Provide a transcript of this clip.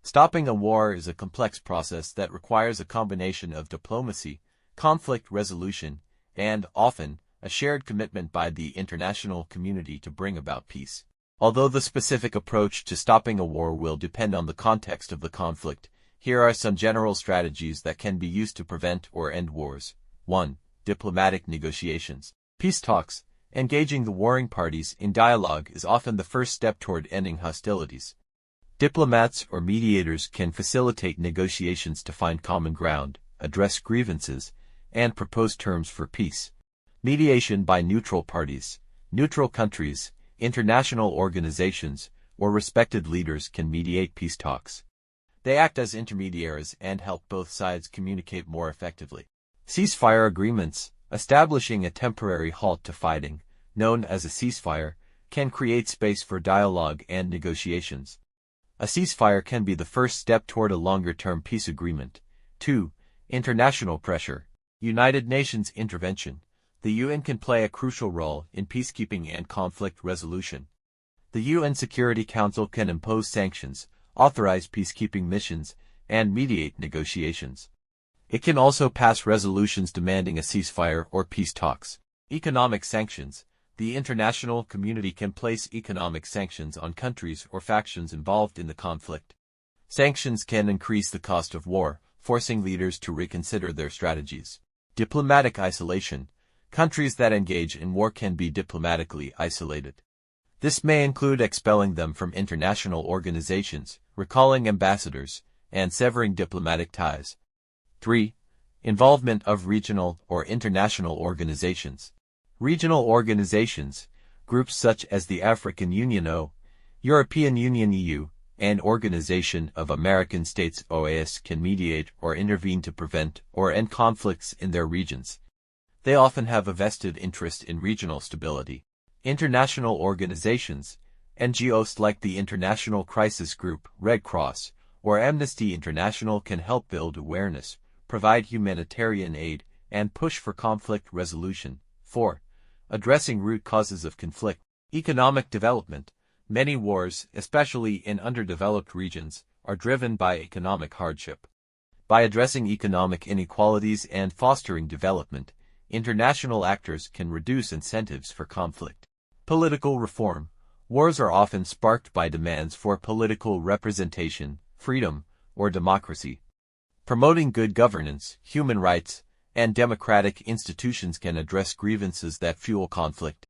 Stopping a war is a complex process that requires a combination of diplomacy, conflict resolution, and, often, a shared commitment by the international community to bring about peace. Although the specific approach to stopping a war will depend on the context of the conflict, here are some general strategies that can be used to prevent or end wars. 1. Diplomatic negotiations. Peace talks. Engaging the warring parties in dialogue is often the first step toward ending hostilities. Diplomats or mediators can facilitate negotiations to find common ground, address grievances, and propose terms for peace. Mediation by neutral parties. Neutral countries, international organizations, or respected leaders can mediate peace talks. They act as intermediaries and help both sides communicate more effectively. Ceasefire agreements. Establishing a temporary halt to fighting, known as a ceasefire, can create space for dialogue and negotiations. A ceasefire can be the first step toward a longer-term peace agreement. 2. International pressure. United Nations intervention. The UN can play a crucial role in peacekeeping and conflict resolution. The UN Security Council can impose sanctions, authorize peacekeeping missions, and mediate negotiations. It can also pass resolutions demanding a ceasefire or peace talks. Economic sanctions. The international community can place economic sanctions on countries or factions involved in the conflict. Sanctions can increase the cost of war, forcing leaders to reconsider their strategies. Diplomatic isolation. Countries that engage in war can be diplomatically isolated. This may include expelling them from international organizations, recalling ambassadors, and severing diplomatic ties. 3. Involvement of regional or international organizations. Regional organizations, groups such as the African Union European Union EU, and Organization of American States OAS can mediate or intervene to prevent or end conflicts in their regions. They often have a vested interest in regional stability. International organizations, NGOs like the International Crisis Group, Red Cross, or Amnesty International can help build awareness, provide humanitarian aid, and push for conflict resolution. 4. Addressing root causes of conflict. Economic development. Many wars, especially in underdeveloped regions, are driven by economic hardship. By addressing economic inequalities and fostering development, international actors can reduce incentives for conflict. Political reform. Wars are often sparked by demands for political representation, freedom, or democracy. Promoting good governance, human rights, and democratic institutions can address grievances that fuel conflict.